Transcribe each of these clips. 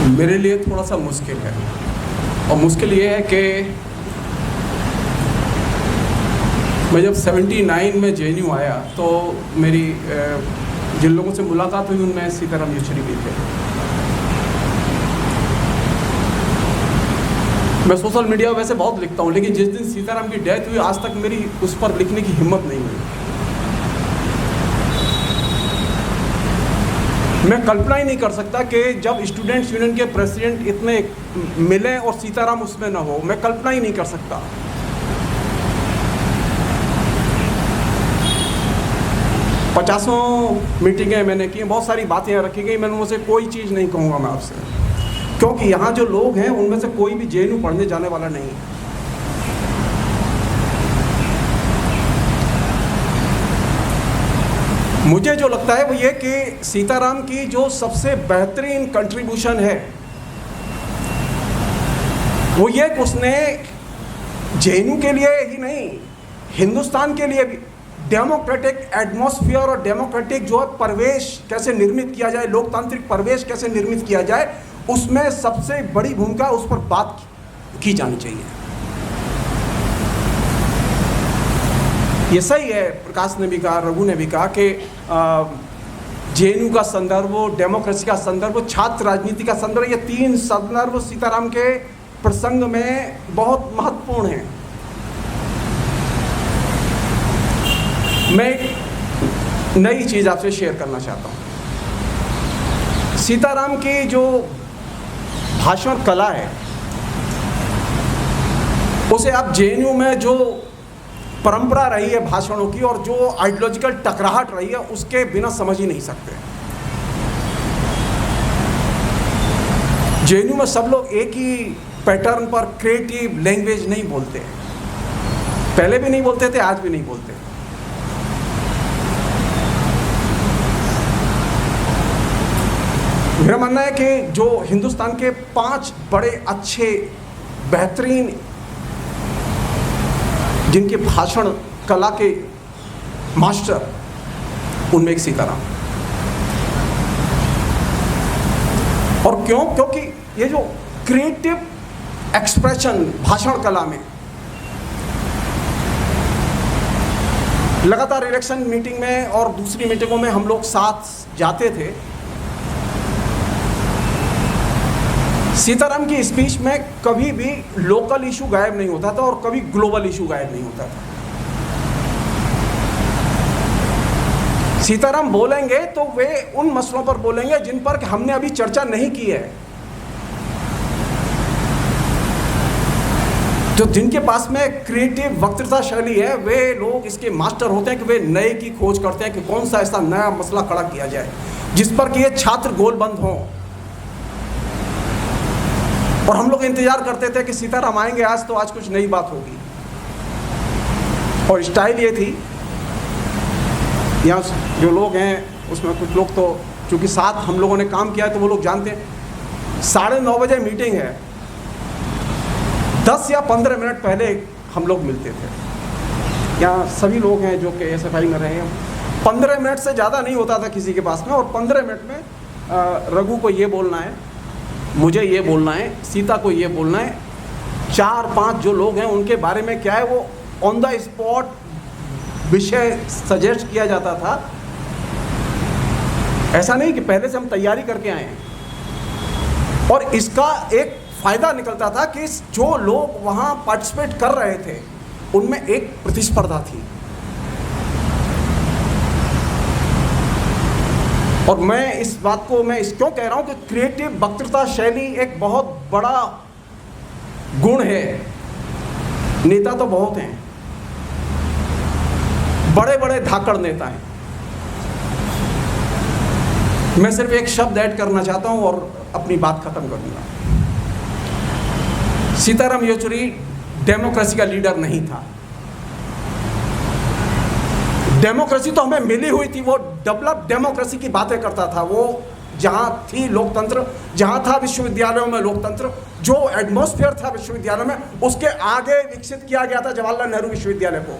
मेरे लिए थोड़ा सा मुश्किल है, और मुश्किल ये है कि मैं जब 79 में JNU आया तो मेरी जिन लोगों से मुलाकात हुई उनमें सीताराम येचुरी भी थे। मैं सोशल मीडिया वैसे बहुत लिखता हूँ, लेकिन जिस दिन सीताराम की डेथ हुई आज तक मेरी उस पर लिखने की हिम्मत नहीं हुई। मैं कल्पना ही नहीं कर सकता कि जब स्टूडेंट्स यूनियन के प्रेसिडेंट इतने मिले और सीताराम उसमें ना हो, मैं कल्पना ही नहीं कर सकता। पचासों मीटिंगें मैंने की, बहुत सारी बातें रखी गई, मैंने उनसे कोई चीज़ नहीं कहूँगा मैं आपसे, क्योंकि यहाँ जो लोग हैं उनमें से कोई भी JNU पढ़ने जाने वाला नहीं है। मुझे जो लगता है वो ये कि सीताराम की जो सबसे बेहतरीन कंट्रीब्यूशन है वो ये कि उसने JNU के लिए ही नहीं, हिंदुस्तान के लिए भी डेमोक्रेटिक एटमॉस्फेयर और डेमोक्रेटिक जो है परिवेश कैसे निर्मित किया जाए, लोकतांत्रिक परिवेश कैसे निर्मित किया जाए, उसमें सबसे बड़ी भूमिका उस पर बात की जानी चाहिए। ये सही है, प्रकाश ने भी कहा, रघु ने भी कहा कि JNU का संदर्भ, डेमोक्रेसी का संदर्भ, छात्र राजनीति का संदर्भ, ये तीन संदर्भ सीताराम के प्रसंग में बहुत महत्वपूर्ण हैं। मैं एक नई चीज़ आपसे शेयर करना चाहता हूँ। सीताराम की जो भाषण कला है उसे आप JNU में जो परंपरा रही है भाषणों की और जो आइडियोलॉजिकल टकराहट रही है उसके बिना समझ ही नहीं सकते। JNU में सब लोग एक ही पैटर्न पर क्रिएटिव लैंग्वेज नहीं बोलते, पहले भी नहीं बोलते थे, आज भी नहीं बोलते। मेरा मानना है कि जो हिंदुस्तान के 5 बड़े अच्छे बेहतरीन जिनके भाषण कला के मास्टर, उनमें एक सीताराम। और क्यों? क्योंकि ये जो क्रिएटिव एक्सप्रेशन भाषण कला में, लगातार इलेक्शन मीटिंग में और दूसरी मीटिंगों में हम लोग साथ जाते थे। सीताराम की स्पीच में कभी भी लोकल इशू गायब नहीं होता था और कभी ग्लोबल इशू गायब नहीं होता था। सीताराम बोलेंगे तो वे उन मसलों पर बोलेंगे जिन पर हमने अभी चर्चा नहीं की है। जो जिनके पास में क्रिएटिव वक्तृता शैली है वे लोग इसके मास्टर होते हैं कि वे नए की खोज करते हैं कि कौन सा ऐसा नया मसला खड़ा किया जाए जिस पर कि ये छात्र गोलबंद हों। और हम लोग इंतजार करते थे कि सीताराम आएंगे आज तो आज कुछ नई बात होगी। और स्टाइल ये थी, यहाँ जो लोग हैं उसमें कुछ लोग तो चूँकि साथ हम लोगों ने काम किया है तो वो लोग जानते हैं, 9:30 बजे मीटिंग है, 10 या 15 मिनट पहले हम लोग मिलते थे। यहाँ सभी लोग हैं जो कि SFI में रहे हैं, 15 मिनट से ज़्यादा नहीं होता था किसी के पास में। और 15 मिनट में रघु को ये बोलना है, मुझे ये बोलना है, सीता को ये बोलना है, 4-5 जो लोग हैं उनके बारे में क्या है वो ऑन द स्पॉट विषय सजेस्ट किया जाता था। ऐसा नहीं कि पहले से हम तैयारी करके आए हैं। और इसका एक फ़ायदा निकलता था कि जो लोग वहाँ पार्टिसिपेट कर रहे थे उनमें एक प्रतिस्पर्धा थी। और मैं इस बात को क्यों कह रहा हूँ कि क्रिएटिव वक्तृता शैली एक बहुत बड़ा गुण है। नेता तो बहुत हैं, बड़े बड़े धाकड़ नेता हैं। मैं सिर्फ एक शब्द ऐड करना चाहता हूँ और अपनी बात खत्म कर दूंगा। सीताराम येचुरी डेमोक्रेसी का लीडर नहीं था। डेमोक्रेसी तो हमें मिली हुई थी, वो डेवलप डेमोक्रेसी की बातें करता था। वो जहाँ थी लोकतंत्र, जहाँ था विश्वविद्यालयों में लोकतंत्र, जो एटमॉस्फेयर था विश्वविद्यालय में, उसके आगे विकसित किया गया था जवाहरलाल नेहरू विश्वविद्यालय को।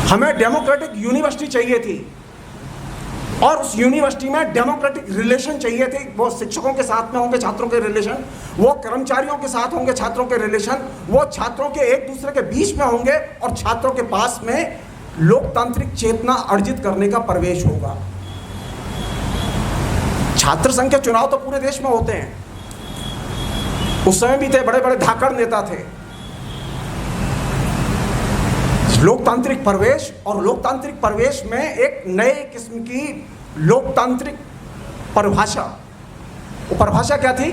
हमें डेमोक्रेटिक यूनिवर्सिटी चाहिए थी और उस यूनिवर्सिटी में डेमोक्रेटिक रिलेशन चाहिए थे। वो शिक्षकों के साथ में होंगे छात्रों के रिलेशन, वो कर्मचारियों के साथ होंगे छात्रों के रिलेशन, वो छात्रों के एक दूसरे के बीच में होंगे और छात्रों के पास में लोकतांत्रिक चेतना अर्जित करने का प्रवेश होगा। छात्र संघ के चुनाव तो पूरे देश में होते हैं, उस समय भी थे, बड़े बड़े धाकड़ नेता थे। लोकतांत्रिक प्रवेश, और लोकतांत्रिक प्रवेश में एक नए किस्म की लोकतांत्रिक परिभाषा, वो परिभाषा क्या थी?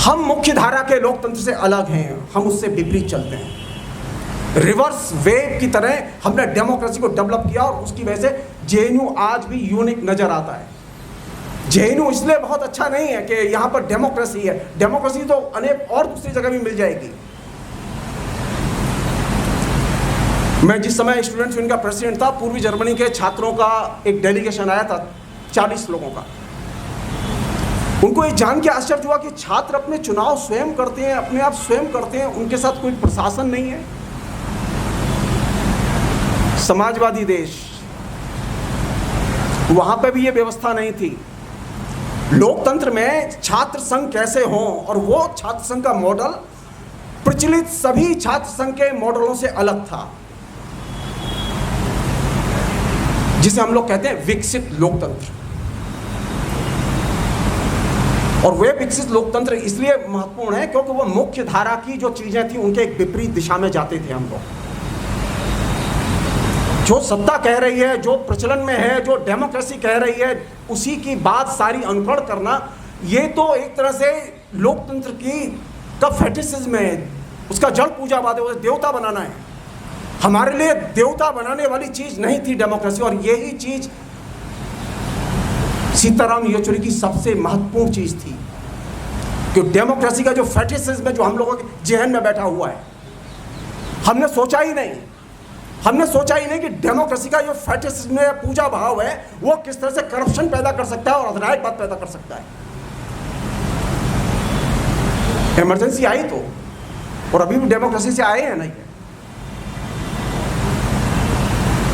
हम मुख्य धारा के लोकतंत्र से अलग हैं, हम उससे विपरीत चलते हैं। रिवर्स वेव की तरह हमने डेमोक्रेसी को डेवलप किया और उसकी वजह से जेएनयू आज भी यूनिक नजर आता है। जेएनयू इसलिए बहुत अच्छा नहीं है कि यहाँ पर डेमोक्रेसी है, डेमोक्रेसी तो अनेक और दूसरी जगह भी मिल जाएगी। मैं जिस समय स्टूडेंट्स यूनियन का प्रेसिडेंट था, पूर्वी जर्मनी के छात्रों का एक डेलीगेशन आया था 40 लोगों का। उनको ये जान के आश्चर्य हुआ कि छात्र अपने चुनाव स्वयं करते हैं, अपने आप स्वयं करते हैं, उनके साथ कोई प्रशासन नहीं है। समाजवादी देश, वहां पे भी ये व्यवस्था नहीं थी। लोकतंत्र में छात्र संघ कैसे हों, और वो छात्र संघ का मॉडल प्रचलित सभी छात्र संघ के मॉडलों से अलग था, जिसे हम लोग कहते हैं विकसित लोकतंत्र। और वे विकसित लोकतंत्र इसलिए महत्वपूर्ण है क्योंकि वो मुख्य धारा की जो चीजें थी उनके एक विपरीत दिशा में जाते थे हम लोग। जो सत्ता कह रही है, जो प्रचलन में है, जो डेमोक्रेसी कह रही है, उसी की बात सारी अनुकरण करना, ये तो एक तरह से लोकतंत्र की का फेटिसिज्म है, उसका जड़ पूजावाद है, देवता बनाना है। हमारे लिए देवता बनाने वाली चीज नहीं थी डेमोक्रेसी, और यही चीज सीताराम येचुरी की सबसे महत्वपूर्ण चीज थी कि डेमोक्रेसी का जो फेटिसिज्म है, जो हम लोगों के जहन में बैठा हुआ है, हमने सोचा ही नहीं कि डेमोक्रेसी का जो फेटिसिज्म है, पूजा भाव है, वो किस तरह से करप्शन पैदा कर सकता है और अधरायवाद पैदा कर सकता है। इमरजेंसी आई तो, और अभी भी डेमोक्रेसी से आए हैं नहीं।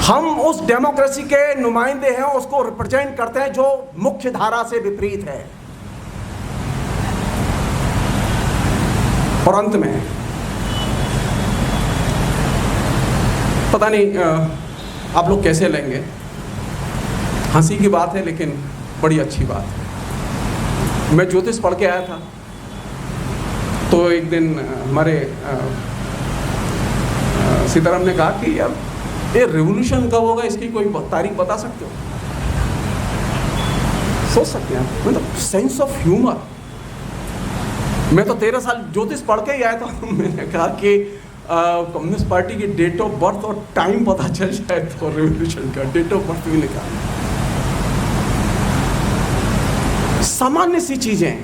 हम उस डेमोक्रेसी के नुमाइंदे हैं, उसको रिप्रेजेंट करते हैं जो मुख्य धारा से विपरीत है। और अंत में पता नहीं आप लोग कैसे लेंगे, हंसी की बात है लेकिन बड़ी अच्छी बात है। मैं ज्योतिष पढ़ के आया था, तो एक दिन हमारे सीताराम ने कहा कि यार ये रेवोल्यूशन कब होगा, इसकी कोई तारीख बता सकते हो? सोच सकते हैं आप, मतलब सेंस ऑफ ह्यूमर। मैं तो 13 साल ज्योतिष पढ़ के ही आया था। मैंने कहा कि कम्युनिस्ट पार्टी की डेट ऑफ बर्थ और टाइम पता चल जाए तो रेवोल्यूशन का डेट ऑफ बर्थ भी निकाल। सामान्य सी चीजें,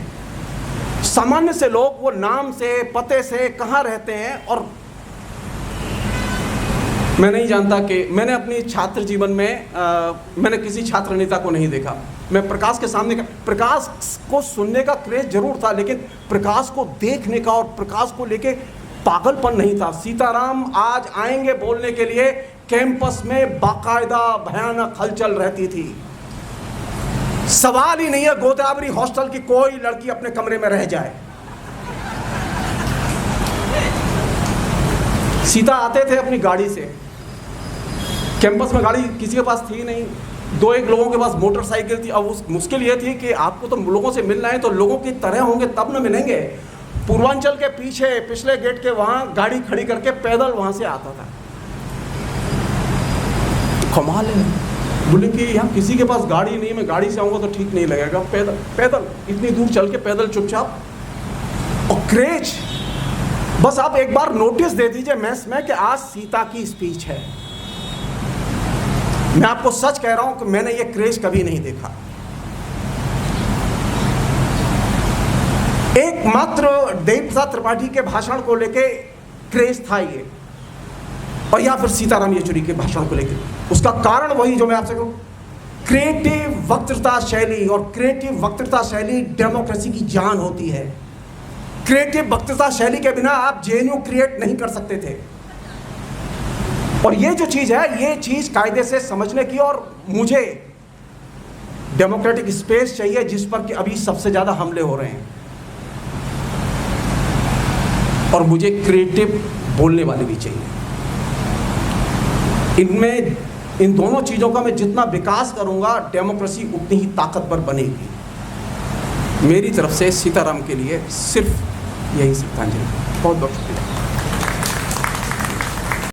सामान्य से लोग वो नाम से, पते से, कहाँ रहते हैं। और मैं नहीं जानता कि मैंने अपनी छात्र जीवन में मैंने किसी छात्र नेता को नहीं देखा। मैं प्रकाश के सामने प्रकाश को सुनने का क्रेज जरूर था, लेकिन प्रकाश को देखने का और प्रकाश को लेके पागलपन नहीं था। सीताराम आज आएंगे बोलने के लिए, कैंपस में बाकायदा भयानक हलचल रहती थी। सवाल ही नहीं है गोदावरी हॉस्टल की कोई लड़की अपने कमरे में रह जाए। सीता आते थे अपनी गाड़ी से, कैंपस में गाड़ी किसी के पास थी नहीं, 2-1 लोगों के पास मोटरसाइकिल थी। अब उस मुश्किल ये थी कि आपको तो लोगों से मिलना है तो लोगों की तरह होंगे तब न मिलेंगे। पूर्वांचल के पीछे पिछले गेट के वहां गाड़ी खड़ी करके पैदल वहां से आता था। कमाल है, बोले कि यहाँ किसी के पास गाड़ी नहीं, मैं गाड़ी से आऊँगा तो ठीक नहीं लगेगा, पैदल पैदल इतनी दूर चल के पैदल चुपचाप। और क्रेज, बस आप एक बार नोटिस दे दीजिए मैस में कि आज सीता की स्पीच है। मैं आपको सच कह रहा हूं कि मैंने ये क्रेज कभी नहीं देखा। एकमात्र देव प्रसाद त्रिपाठी के भाषण को लेके क्रेज था ये, और या फिर सीताराम येचुरी के भाषण को लेके। उसका कारण वही जो मैं आपसे कहूं, क्रिएटिव वक्तृता शैली। और क्रिएटिव वक्तृता शैली डेमोक्रेसी की जान होती है। क्रिएटिव वक्तृता शैली के बिना आप जेएनयू क्रिएट नहीं कर सकते थे। और ये जो चीज़ है, ये चीज़ कायदे से समझने की, और मुझे डेमोक्रेटिक स्पेस चाहिए जिस पर कि अभी सबसे ज़्यादा हमले हो रहे हैं, और मुझे क्रिएटिव बोलने वाले भी चाहिए। इनमें इन दोनों चीज़ों का मैं जितना विकास करूंगा, डेमोक्रेसी उतनी ही ताकतवर बनेगी। मेरी तरफ से सीताराम के लिए सिर्फ यही श्रद्धांजलि। बहुत बहुत शुक्रिया।